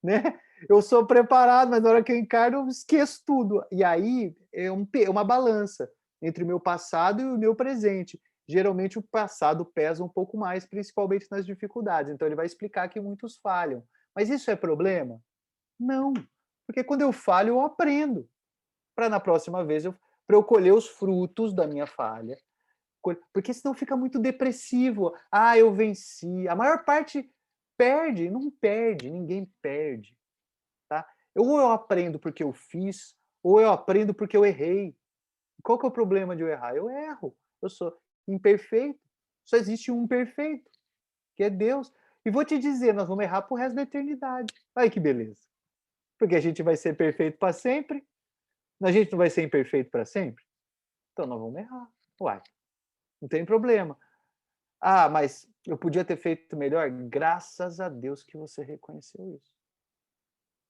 né? Eu sou preparado, mas na hora que eu encarno eu esqueço tudo. E aí é uma balança entre o meu passado e o meu presente. Geralmente o passado pesa um pouco mais, principalmente nas dificuldades. Então ele vai explicar que muitos falham. Mas isso é problema? Não, porque quando eu falho eu aprendo para na próxima vez para eu colher os frutos da minha falha. Porque senão fica muito depressivo. Ah, eu venci. A maior parte perde, não perde, ninguém perde. Tá? Ou eu aprendo porque eu fiz, ou eu aprendo porque eu errei. Qual que é o problema de eu errar? Eu erro. Eu sou imperfeito. Só existe um perfeito, que é Deus. E vou te dizer, nós vamos errar pro resto da eternidade. Olha que beleza. Porque a gente vai ser perfeito para sempre. A gente não vai ser imperfeito para sempre? Então nós vamos errar. Uai, não tem problema. Ah, mas eu podia ter feito melhor? Graças a Deus que você reconheceu isso.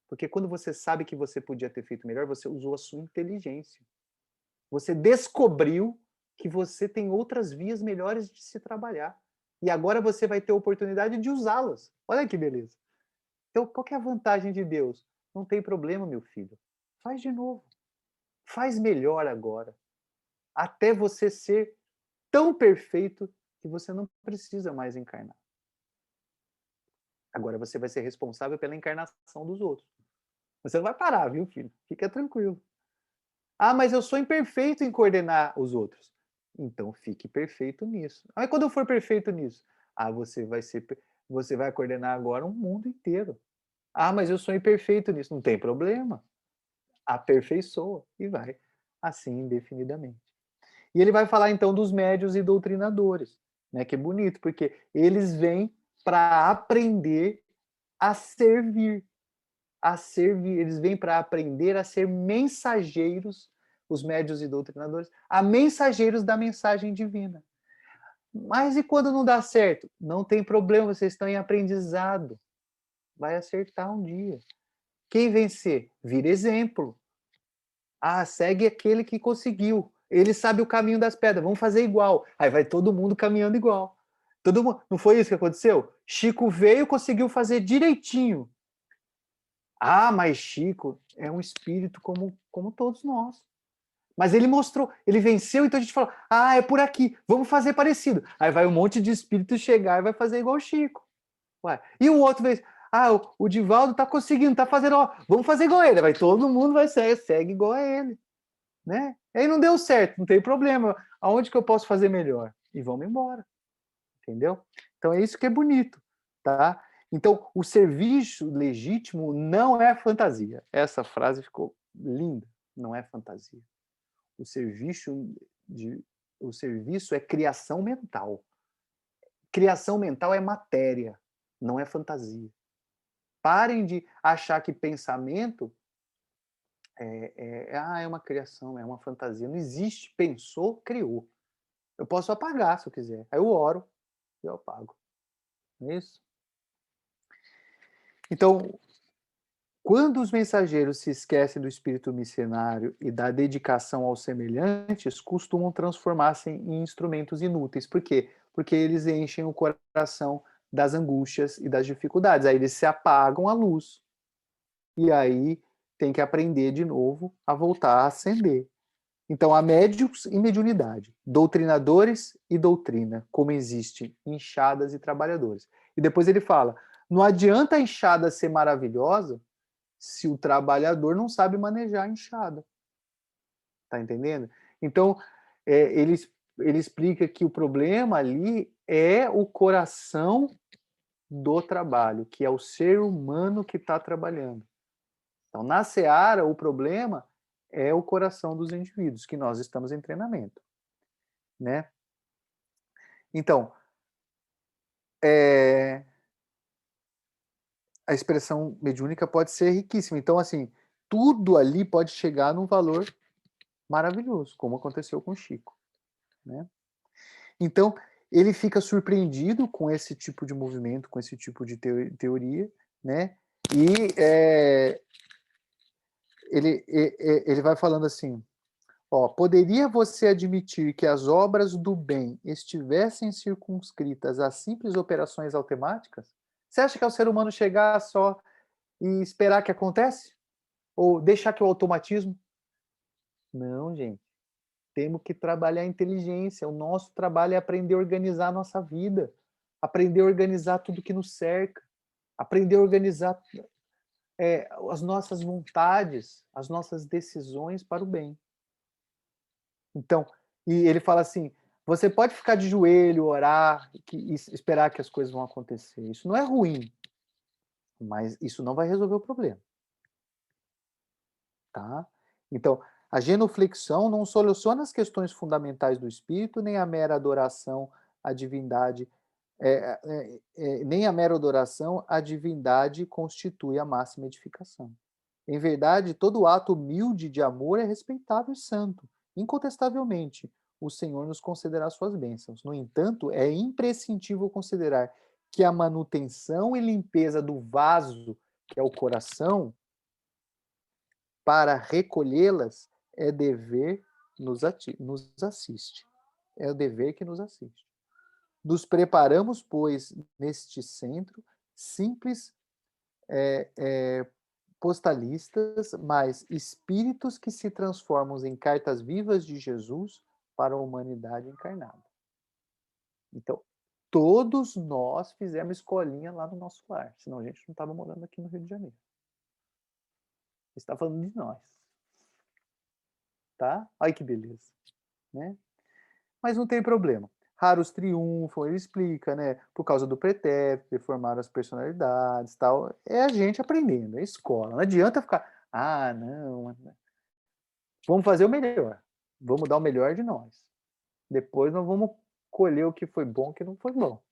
Porque quando você sabe que você podia ter feito melhor, você usou a sua inteligência. Você descobriu que você tem outras vias melhores de se trabalhar. E agora você vai ter a oportunidade de usá-las. Olha que beleza. Então, qual que é a vantagem de Deus? Não tem problema, meu filho. Faz de novo. Faz melhor agora. Até você ser tão perfeito que você não precisa mais encarnar. Agora você vai ser responsável pela encarnação dos outros. Você não vai parar, viu, filho? Fica tranquilo. Ah, mas eu sou imperfeito em coordenar os outros. Então fique perfeito nisso. Ah, mas quando eu for perfeito nisso? Ah, você vai coordenar agora um mundo inteiro. Ah, mas eu sou imperfeito nisso. Não tem problema. Aperfeiçoa e vai assim indefinidamente. E ele vai falar então dos médios e doutrinadores, né? Que é bonito, porque eles vêm para aprender a servir, eles vêm para aprender a ser mensageiros, os médios e doutrinadores, a mensageiros da mensagem divina. Mas e quando não dá certo? Não tem problema, vocês estão em aprendizado. Vai acertar um dia. Quem vencer? Vira exemplo. Ah, segue aquele que conseguiu. Ele sabe o caminho das pedras, vamos fazer igual. Aí vai todo mundo caminhando igual. Todo mundo. Não foi isso que aconteceu? Chico veio e conseguiu fazer direitinho. Ah, mas Chico é um espírito como todos nós. Mas ele mostrou, ele venceu, então a gente fala, ah, é por aqui, vamos fazer parecido. Aí vai um monte de espírito chegar e vai fazer igual o Chico. Ué. E o outro vez, ah, o Divaldo tá conseguindo, tá fazendo, ó, vamos fazer igual a ele. Vai todo mundo vai segue igual a ele, né? Aí não deu certo, não tem problema. Aonde que eu posso fazer melhor? E vamos embora, entendeu? Então é isso que é bonito, tá? Então o serviço legítimo não é fantasia. Essa frase ficou linda, não é fantasia. O serviço, o serviço é criação mental. Criação mental é matéria, não é fantasia. Parem de achar que pensamento é uma criação, é uma fantasia. Não existe. Pensou, criou. Eu posso apagar se eu quiser. Aí eu oro e eu apago. Não é isso? Então, quando os mensageiros se esquecem do espírito missionário e da dedicação aos semelhantes, costumam transformar-se em instrumentos inúteis. Por quê? Porque eles enchem o coração das angústias e das dificuldades. Aí eles se apagam a luz. E aí tem que aprender de novo a voltar a acender. Então, há médios e mediunidade, doutrinadores e doutrina, como existe enxadas e trabalhadores. E depois ele fala, não adianta a enxada ser maravilhosa se o trabalhador não sabe manejar a enxada. Tá entendendo? Então, ele explica que o problema ali é o coração do trabalho, que é o ser humano que está trabalhando. Então, na seara, o problema é o coração dos indivíduos, que nós estamos em treinamento, né? Então, a expressão mediúnica pode ser riquíssima. Então, assim, tudo ali pode chegar num valor maravilhoso, como aconteceu com o Chico, né? Então, ele fica surpreendido com esse tipo de movimento, com esse tipo de teoria, né? E ele vai falando assim, ó, poderia você admitir que as obras do bem estivessem circunscritas a simples operações automáticas? Você acha que é o ser humano chegar só e esperar que acontece? Ou deixar que o automatismo? Não, gente. Temos que trabalhar a inteligência. O nosso trabalho é aprender a organizar a nossa vida, aprender a organizar tudo que nos cerca, aprender a organizar as nossas vontades, as nossas decisões para o bem. Então, e ele fala assim, você pode ficar de joelho, orar e esperar que as coisas vão acontecer. Isso não é ruim, mas isso não vai resolver o problema. Tá? Então, a genuflexão não soluciona as questões fundamentais do espírito, nem a mera adoração à divindade, nem a mera adoração à divindade constitui a máxima edificação. Em verdade, todo ato humilde de amor é respeitável e santo. Incontestavelmente, o Senhor nos concederá suas bênçãos. No entanto, é imprescindível considerar que a manutenção e limpeza do vaso, que é o coração, para recolhê-las é dever nos assiste. É o dever que nos assiste. Nos preparamos, pois, neste centro, simples postalistas, mas espíritos que se transformam em cartas vivas de Jesus para a humanidade encarnada. Então, todos nós fizemos escolinha lá no nosso lar, senão a gente não estava morando aqui no Rio de Janeiro. Está falando de nós. Tá? Olha que beleza. Né? Mas não tem problema. Raros triunfam, ele explica, né? Por causa do pretérito, deformaram as personalidades, tal. É a gente aprendendo, é escola. Não adianta ficar, ah, não. Vamos fazer o melhor. Vamos dar o melhor de nós. Depois nós vamos colher o que foi bom e o que não foi bom.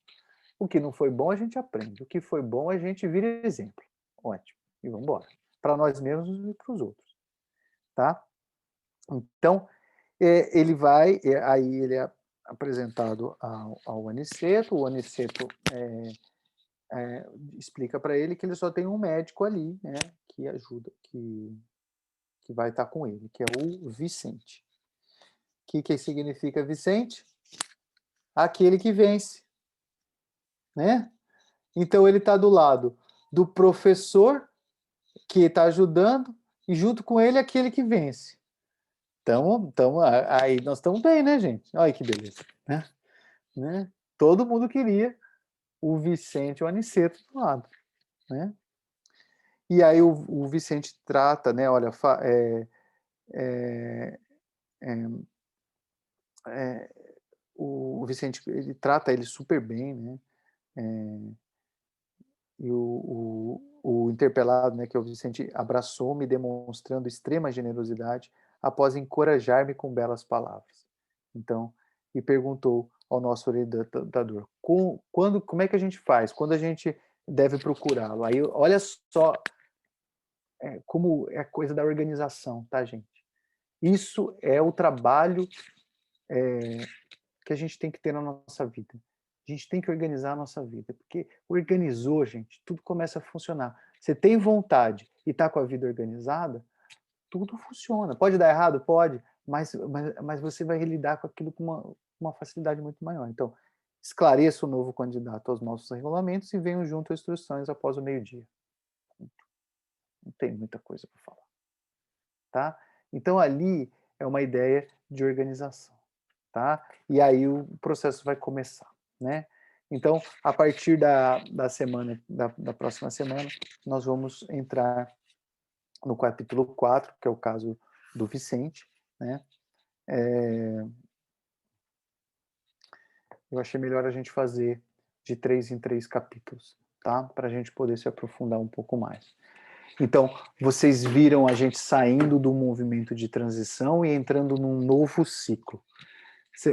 O que não foi bom a gente aprende. O que foi bom a gente vira exemplo. Ótimo. E vamos embora. Para nós mesmos e para os outros. Tá? Então, ele vai, aí ele apresentado ao Aniceto. O Aniceto explica para ele que ele só tem um médico ali, né, que ajuda, que vai estar com ele, que é o Vicente. O que significa Vicente? Aquele que vence, né? Então ele está do lado do professor que está ajudando e junto com ele aquele que vence. Então aí nós estamos bem, né, gente? Olha que beleza, né? Todo mundo queria o Vicente e o Aniceto do lado, né? E aí o Vicente trata, né? Olha, o Vicente, ele trata ele super bem, né? E o interpelado, né, que é o Vicente, abraçou-me demonstrando extrema generosidade após encorajar-me com belas palavras. Então, e perguntou ao nosso orientador, como é que a gente faz? Quando a gente deve procurá-lo? Aí, olha só como é a coisa da organização, tá, gente? Isso é o trabalho que a gente tem que ter na nossa vida. A gente tem que organizar a nossa vida, porque organizou, gente, tudo começa a funcionar. Você tem vontade e está com a vida organizada, tudo funciona. Pode dar errado? Pode, mas você vai lidar com aquilo com uma facilidade muito maior. Então, esclareça o novo candidato aos nossos regulamentos e venham junto às instruções após o meio-dia. Não tem muita coisa para falar. Tá? Então, ali é uma ideia de organização. Tá? E aí o processo vai começar, né? Então, a partir da semana, da próxima semana, nós vamos entrar no capítulo 4, que é o caso do Vicente, né? Eu achei melhor a gente fazer de 3 em 3 capítulos, tá? Para a gente poder se aprofundar um pouco mais. Então, vocês viram a gente saindo do movimento de transição e entrando num novo ciclo.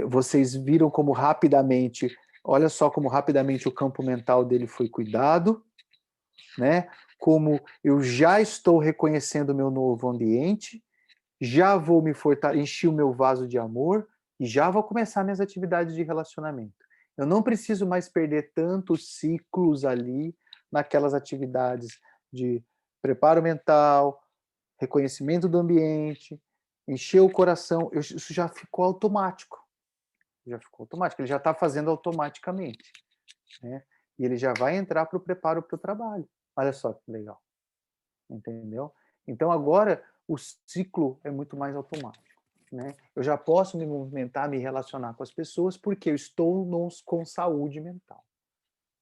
Vocês viram como rapidamente, olha só como rapidamente o campo mental dele foi cuidado, né? Como eu já estou reconhecendo o meu novo ambiente, já vou me fortalecer, encher o meu vaso de amor e já vou começar minhas atividades de relacionamento. Eu não preciso mais perder tantos ciclos ali naquelas atividades de preparo mental, reconhecimento do ambiente, encher o coração. Isso já ficou automático. Ele já está fazendo automaticamente, né? E ele já vai entrar para o preparo para o trabalho. Olha só que legal, entendeu? Então agora o ciclo é muito mais automático, né? Eu já posso me movimentar, me relacionar com as pessoas porque eu estou com saúde mental.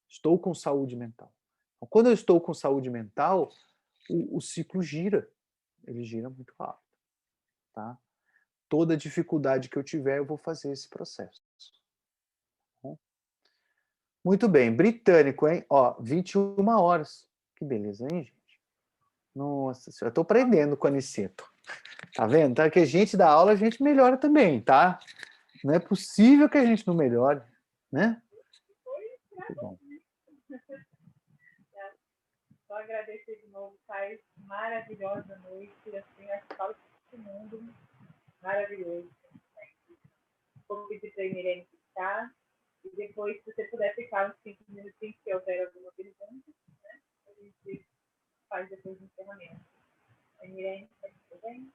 Estou com saúde mental. Então, quando eu estou com saúde mental, o ciclo gira, ele gira muito rápido, tá? Toda dificuldade que eu tiver, eu vou fazer esse processo. Muito bem, britânico, hein? Ó, 21 horas. Que beleza, hein, gente? Nossa senhora, eu tô aprendendo com a Aniceto. Tá vendo? Tá? Que a gente dá aula, a gente melhora também, tá? Não é possível que a gente não melhore, né? Muito bom. Só agradecer de novo, Caio. Maravilhosa noite. Assim, acho que falo todo mundo. Maravilhoso. Vou pedir para a Irene ficar. E depois, se você puder ficar uns 5 minutinhos, se houver alguma pergunta, né? A gente faz depois do encerramento. A Irene, está tudo bem?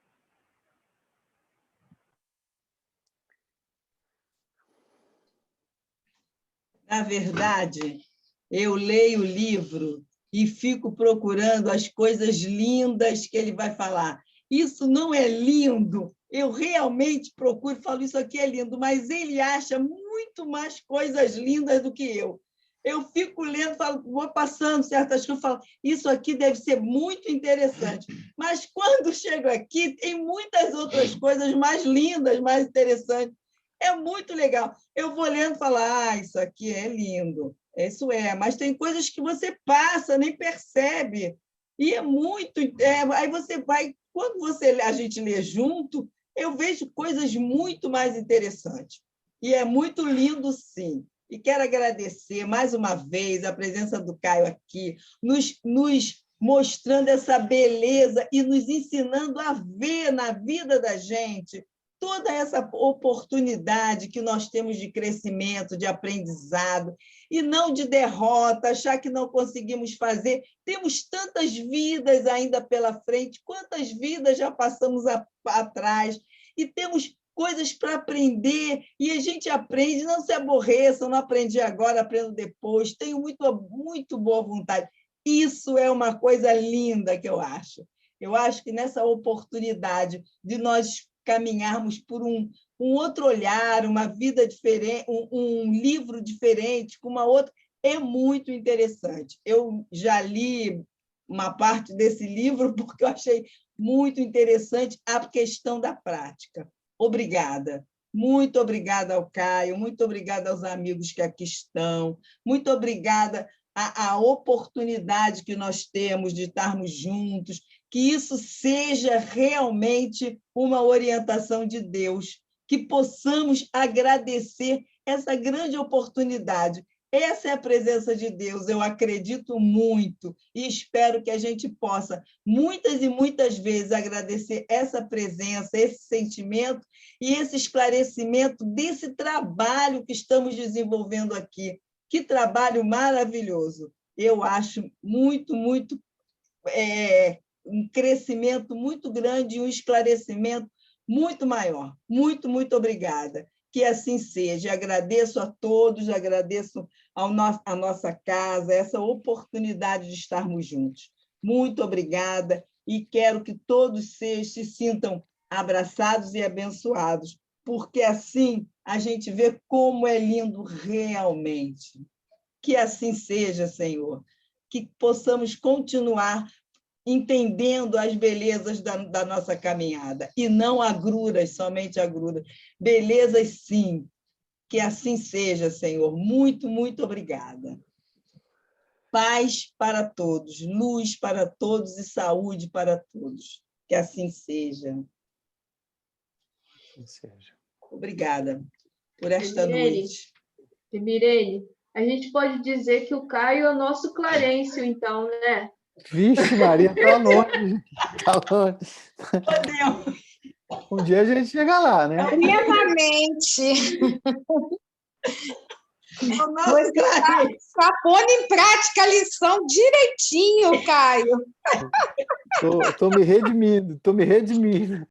Na verdade, eu leio o livro e fico procurando as coisas lindas que ele vai falar. Isso não é lindo? Eu realmente procuro, falo, isso aqui é lindo, mas ele acha muito mais coisas lindas do que eu. Eu fico lendo, falo, vou passando certas coisas, falo, isso aqui deve ser muito interessante. Mas quando chego aqui, tem muitas outras coisas mais lindas, mais interessantes. É muito legal. Eu vou lendo e falo, isso aqui é lindo. Isso é, mas tem coisas que você passa, nem percebe. E é muito. Aí você vai, quando a gente lê junto, eu vejo coisas muito mais interessantes. E é muito lindo, sim. E quero agradecer mais uma vez a presença do Caio aqui, nos mostrando essa beleza e nos ensinando a ver na vida da gente toda essa oportunidade que nós temos de crescimento, de aprendizado, e não de derrota, achar que não conseguimos fazer. Temos tantas vidas ainda pela frente, quantas vidas já passamos atrás, e temos coisas para aprender, e a gente aprende, não se aborreçam, não aprendi agora, aprendo depois, tenho muito boa vontade. Isso é uma coisa linda que eu acho. Eu acho que nessa oportunidade de nós caminharmos por um outro olhar, uma vida diferente, um livro diferente, com uma outra, é muito interessante. Eu já li uma parte desse livro porque eu achei muito interessante a questão da prática. Obrigada. Muito obrigada ao Caio, muito obrigada aos amigos que aqui estão, muito obrigada à oportunidade que nós temos de estarmos juntos, que isso seja realmente uma orientação de Deus, que possamos agradecer essa grande oportunidade. Essa é a presença de Deus, eu acredito muito, e espero que a gente possa, muitas e muitas vezes, agradecer essa presença, esse sentimento e esse esclarecimento desse trabalho que estamos desenvolvendo aqui. Que trabalho maravilhoso! Eu acho muito um crescimento muito grande, um esclarecimento muito maior. Muito obrigada. Que assim seja. Agradeço a todos, agradeço à nossa casa, essa oportunidade de estarmos juntos. Muito obrigada e quero que todos se sintam abraçados e abençoados, porque assim a gente vê como é lindo realmente. Que assim seja, Senhor. Que possamos continuar entendendo as belezas da nossa caminhada, e não agruras, somente agruras. Belezas, sim. Que assim seja, Senhor. Muito obrigada. Paz para todos, luz para todos e saúde para todos. Que assim seja. Assim seja. Obrigada por esta noite. Mirene, a gente pode dizer que o Caio é o nosso Clarencio, então, né? Vixe, Maria, tá longe. Tá longe. Podemos. Um dia a gente chega lá, né? Extremamente. Nosso Clarencio. Está pondo em prática a lição direitinho, Caio. Tô me redimindo, tô me redimindo.